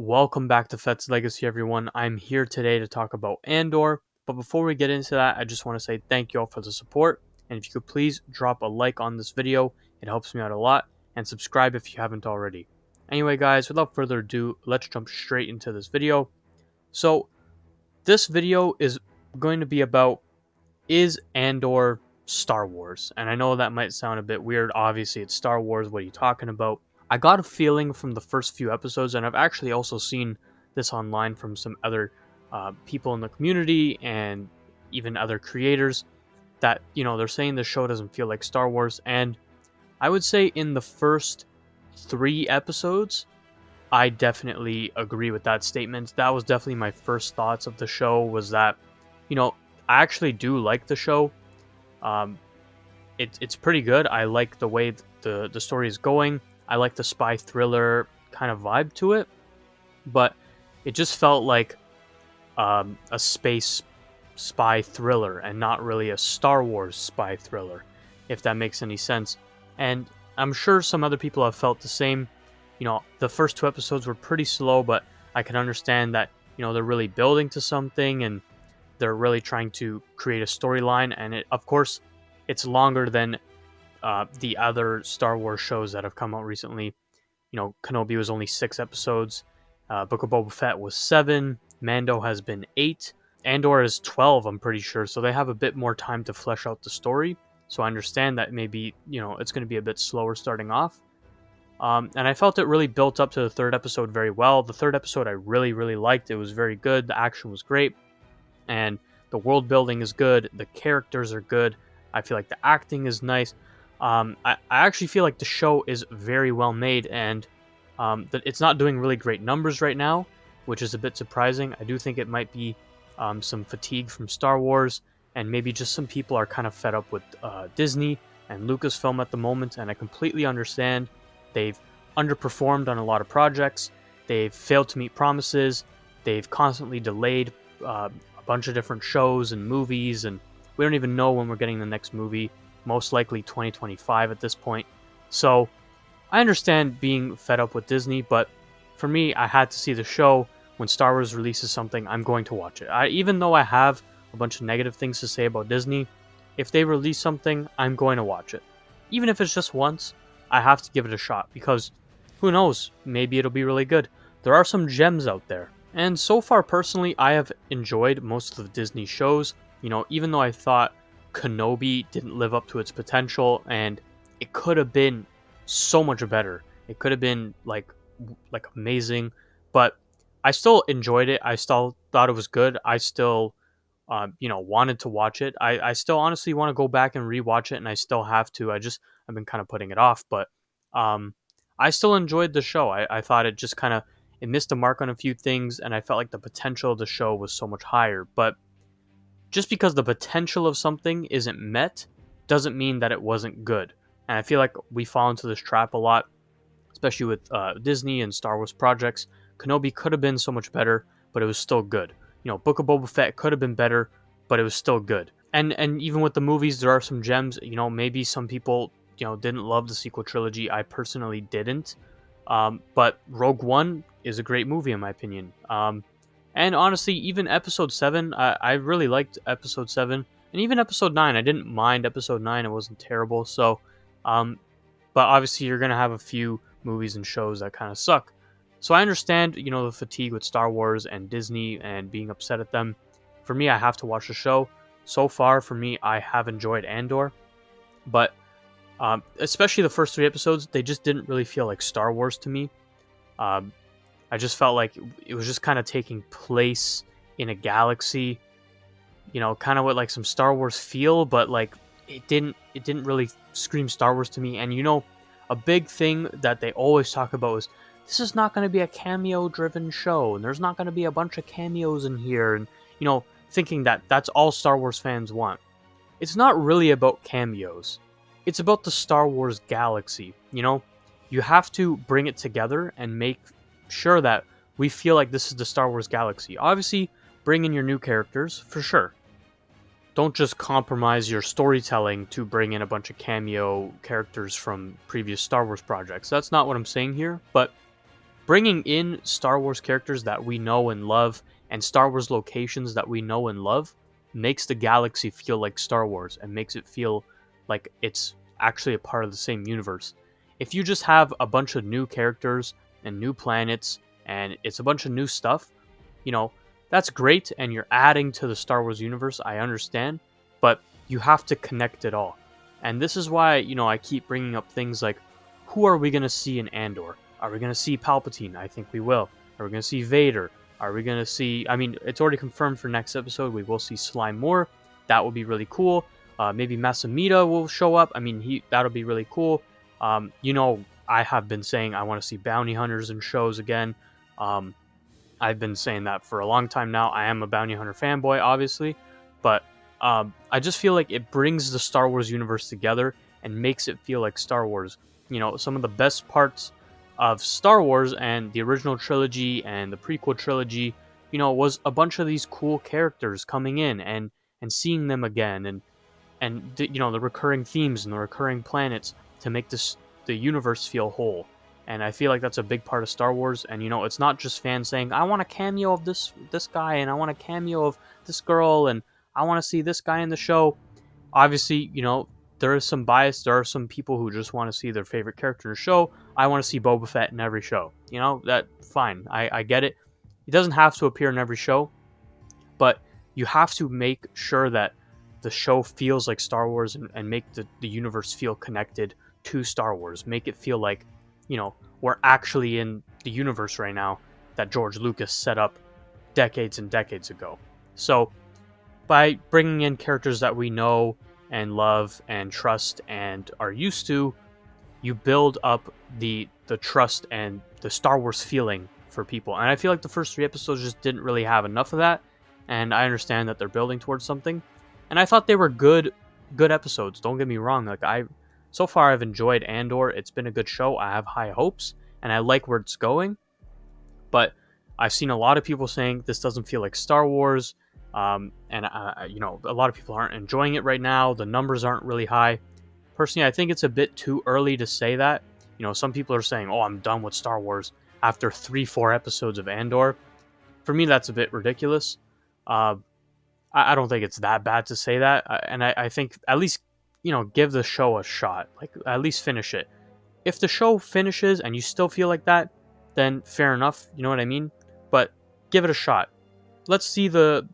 Welcome back to Fett's Legacy, everyone. I'm here today to talk about Andor, but before we get into that, I just want to say thank you all for the support, and if you could please drop a like on this video, it helps me out a lot, and subscribe if you haven't already. Anyway, guys, without further ado, let's jump straight into this video. So, this video is going to be about, is Andor Star Wars? And I know that might sound a bit weird. Obviously, it's Star Wars. What are you talking about? I got a feeling from the first few episodes, and I've actually also seen this online from some other people in the community and even other creators, that, they're saying the show doesn't feel like Star Wars. And I would say in the first 3 episodes, I definitely agree with that statement. That was definitely my first thoughts of the show, was that, I actually do like the show. It's pretty good. I like the way the story is going. I like the spy thriller kind of vibe to it, but it just felt like a space spy thriller and not really a Star Wars spy thriller, if that makes any sense. And I'm sure some other people have felt the same. The first 2 episodes were pretty slow, but I can understand that, they're really building to something and they're really trying to create a storyline. And of course, it's longer than the other Star Wars shows that have come out recently. Kenobi was only 6 episodes. Book of Boba Fett was 7. Mando has been 8. Andor is 12, I'm pretty sure. So they have a bit more time to flesh out the story. So I understand that maybe, it's going to be a bit slower starting off. And I felt it really built up to the 3rd episode very well. The 3rd episode I really, really liked. It was very good. The action was great. And the world building is good. The characters are good. I feel like the acting is nice. I actually feel like the show is very well made, and that it's not doing really great numbers right now, which is a bit surprising. I do think it might be some fatigue from Star Wars, and maybe just some people are kind of fed up with Disney and Lucasfilm at the moment, and I completely understand. They've underperformed on a lot of projects. They've failed to meet promises. They've constantly delayed a bunch of different shows and movies, and we don't even know when we're getting the next movie. Most likely 2025 at this point. So I understand being fed up with Disney, but for me, I had to see the show. When Star Wars releases something, I'm going to watch it. Even though I have a bunch of negative things to say about Disney, if they release something, I'm going to watch it. Even if it's just once, I have to give it a shot, because who knows, maybe it'll be really good. There are some gems out there. And so far, personally, I have enjoyed most of the Disney shows. Even though I thought Kenobi didn't live up to its potential, and it could have been so much better. It could have been like amazing, but I still enjoyed it. I still thought it was good. I still wanted to watch it. I still honestly want to go back and rewatch it, and I still have to. I've been kind of putting it off, but I still enjoyed the show. I thought it just kind of, it missed the mark on a few things, and I felt like the potential of the show was so much higher. But just because the potential of something isn't met doesn't mean that it wasn't good. And I feel like we fall into this trap a lot, especially with Disney and Star Wars projects. Kenobi could have been so much better, but it was still good. Book of Boba Fett could have been better, but it was still good. And even with the movies, there are some gems. Maybe some people, didn't love the sequel trilogy. I personally didn't. But Rogue One is a great movie, in my opinion. And honestly, even Episode 7, I really liked Episode 7. And even Episode 9, I didn't mind Episode 9. It wasn't terrible. So, but obviously you're going to have a few movies and shows that kind of suck. So I understand, the fatigue with Star Wars and Disney and being upset at them. For me, I have to watch the show. So far, for me, I have enjoyed Andor. But especially the first 3 episodes, they just didn't really feel like Star Wars to me. I just felt like it was just kind of taking place in a galaxy, kind of with like some Star Wars feel, but like it didn't really scream Star Wars to me. And a big thing that they always talk about is, this is not going to be a cameo driven show, and there's not going to be a bunch of cameos in here, and thinking that that's all Star Wars fans want. It's not really about cameos. It's about the Star Wars galaxy. You have to bring it together and make sure that we feel like this is the Star Wars galaxy. Obviously, bring in your new characters, for sure. Don't just compromise your storytelling to bring in a bunch of cameo characters from previous Star Wars projects. That's not what I'm saying here, but bringing in Star Wars characters that we know and love and Star Wars locations that we know and love makes the galaxy feel like Star Wars and makes it feel like it's actually a part of the same universe. If you just have a bunch of new characters and new planets and it's a bunch of new stuff, you know, that's great and you're adding to the Star Wars universe, I understand, but you have to connect it all. And this is why, I keep bringing up things like, who are we going to see in Andor? Are we going to see Palpatine? I think we will. Are we going to see Vader? Are we going to see... I mean, it's already confirmed for next episode. We will see Slime more. That will be really cool. Maybe Masamita will show up. I mean, that'll be really cool. I have been saying I want to see bounty hunters in shows again. I've been saying that for a long time now. I am a bounty hunter fanboy, obviously. But I just feel like it brings the Star Wars universe together and makes it feel like Star Wars. Some of the best parts of Star Wars and the original trilogy and the prequel trilogy, was a bunch of these cool characters coming in and seeing them again and the recurring themes and the recurring planets to make the universe feel whole. And I feel like that's a big part of Star Wars. And it's not just fans saying, I want a cameo of this guy and I want a cameo of this girl and I want to see this guy in the show. Obviously, there is some bias. There are some people who just want to see their favorite character in the show. I want to see Boba Fett in every show. That fine. I get it. He doesn't have to appear in every show, but you have to make sure that the show feels like Star Wars and make the universe feel connected to Star Wars. Make it feel like, we're actually in the universe right now that George Lucas set up decades and decades ago. So by bringing in characters that we know and love and trust and are used to, you build up the trust and the Star Wars feeling for people. And I feel like the first 3 episodes just didn't really have enough of that. And I understand that they're building towards something. And I thought they were good episodes. Don't get me wrong. So far I've enjoyed Andor. It's been a good show. I have high hopes and I like where it's going. But I've seen a lot of people saying this doesn't feel like Star Wars. A lot of people aren't enjoying it right now. The numbers aren't really high. Personally, I think it's a bit too early to say that. Some people are saying, oh, I'm done with Star Wars after 3-4 episodes of Andor. For me, that's a bit ridiculous. I don't think it's that bad to say that. And I think at least, give the show a shot. Like, at least finish it. If the show finishes and you still feel like that, then fair enough. You know what I mean? But give it a shot. Let's see the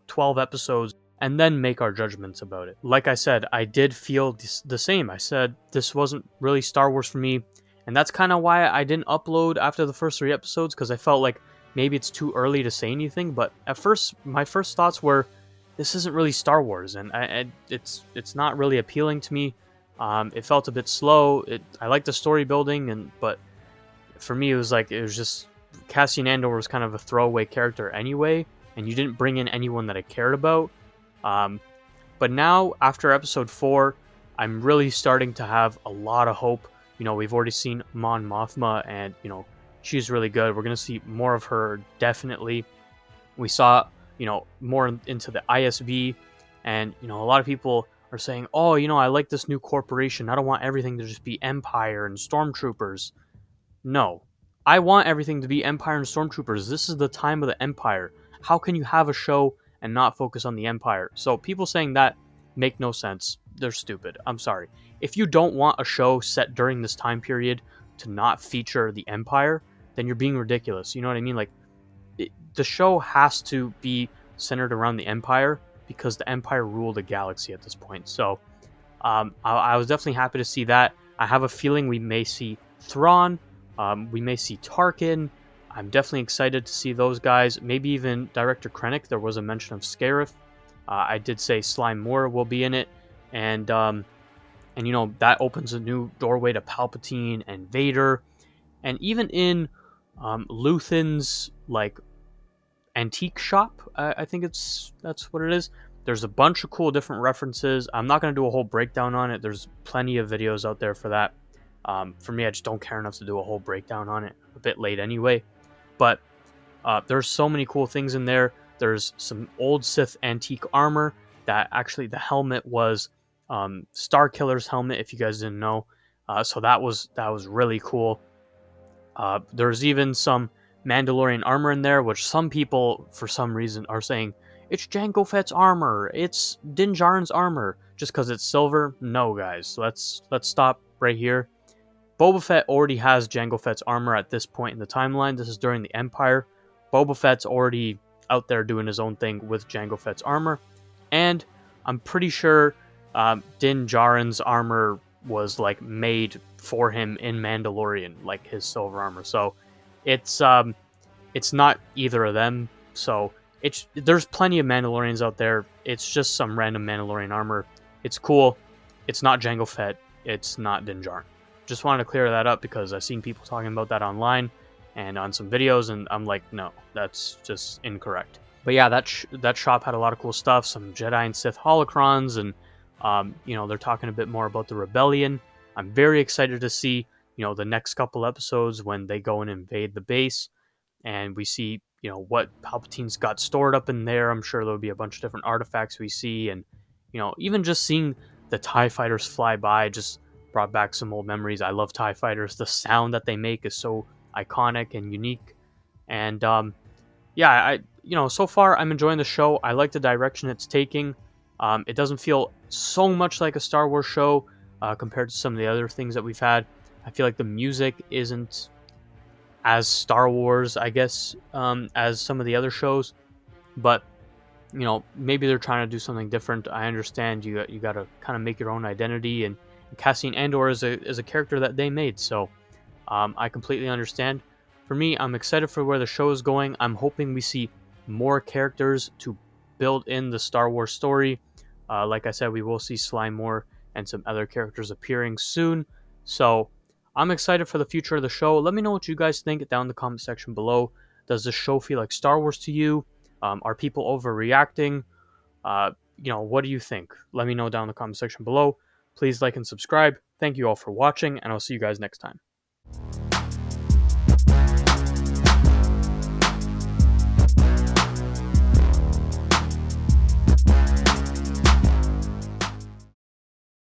12 episodes and then make our judgments about it. Like I said, I did feel the same. I said this wasn't really Star Wars for me, and that's kind of why I didn't upload after the first 3 episodes, because I felt like maybe it's too early to say anything. But at first, my first thoughts were, this isn't really Star Wars, and it's not really appealing to me. It felt a bit slow. I like the story building, but for me, it was just Cassian Andor was kind of a throwaway character anyway, and you didn't bring in anyone that I cared about. But now, after episode 4, I'm really starting to have a lot of hope. We've already seen Mon Mothma, and, she's really good. We're going to see more of her, definitely. We saw, more into the ISB, and, a lot of people are saying, oh, I like this new corporation. I don't want everything to just be Empire and Stormtroopers. No. I want everything to be Empire and Stormtroopers. This is the time of the Empire. How can you have a show and not focus on the Empire? So people saying that make no sense. They're stupid. I'm sorry. If you don't want a show set during this time period to not feature the Empire, then you're being ridiculous. You know what I mean? The show has to be centered around the Empire because the Empire ruled the galaxy at this point. So I was definitely happy to see that. I have a feeling we may see Thrawn. We may see Tarkin. I'm definitely excited to see those guys. Maybe even Director Krennic. There was a mention of Scarif. I did say Slime Moore will be in it. And that opens a new doorway to Palpatine and Vader. And even in Luthen's, antique shop, I think that's what it is. There's a bunch of cool different references. I'm not going to do a whole breakdown on it. There's plenty of videos out there for that. For me, I just don't care enough to do a whole breakdown on it. A bit late anyway. But there's so many cool things in there. There's some old Sith antique armor that actually the helmet was Starkiller's helmet, if you guys didn't know. So that was really cool. There's even some Mandalorian armor in there, which some people, for some reason, are saying it's Jango Fett's armor, it's Din Djarin's armor, just because it's silver. No, guys, let's stop right here. Boba Fett already has Jango Fett's armor at this point in the timeline. This is during the Empire. Boba Fett's already out there doing his own thing with Jango Fett's armor, and I'm pretty sure Din Djarin's armor was like made for him in Mandalorian, like his silver armor. So it's not either of them. So there's plenty of Mandalorians out there. It's just some random Mandalorian armor. It's cool. It's not Jango Fett. It's not Din Djarin. Just wanted to clear that up because I've seen people talking about that online and on some videos, and I'm like, no, that's just incorrect. But yeah, that shop had a lot of cool stuff, some Jedi and Sith holocrons, and they're talking a bit more about the rebellion. I'm very excited to see the next couple episodes when they go and invade the base, and we see what Palpatine's got stored up in there. I'm sure there'll be a bunch of different artifacts we see, and even just seeing the TIE fighters fly by just brought back some old memories. I love TIE fighters. The sound that they make is so iconic and unique, and so far I'm enjoying the show. I like the direction it's taking. It doesn't feel so much like a Star Wars show compared to some of the other things that we've had. I feel like the music isn't as Star Wars, I guess, as some of the other shows. But maybe they're trying to do something different. I understand you got to kind of make your own identity, and Cassian Andor is a character that they made. So I completely understand. For me, I'm excited for where the show is going. I'm hoping we see more characters to build in the Star Wars story. Like I said, we will see Sly Moore and some other characters appearing soon. So I'm excited for the future of the show. Let me know what you guys think down in the comment section below. Does this show feel like Star Wars to you? Are people overreacting? What do you think? Let me know down in the comment section below. Please like and subscribe. Thank you all for watching, and I'll see you guys next time.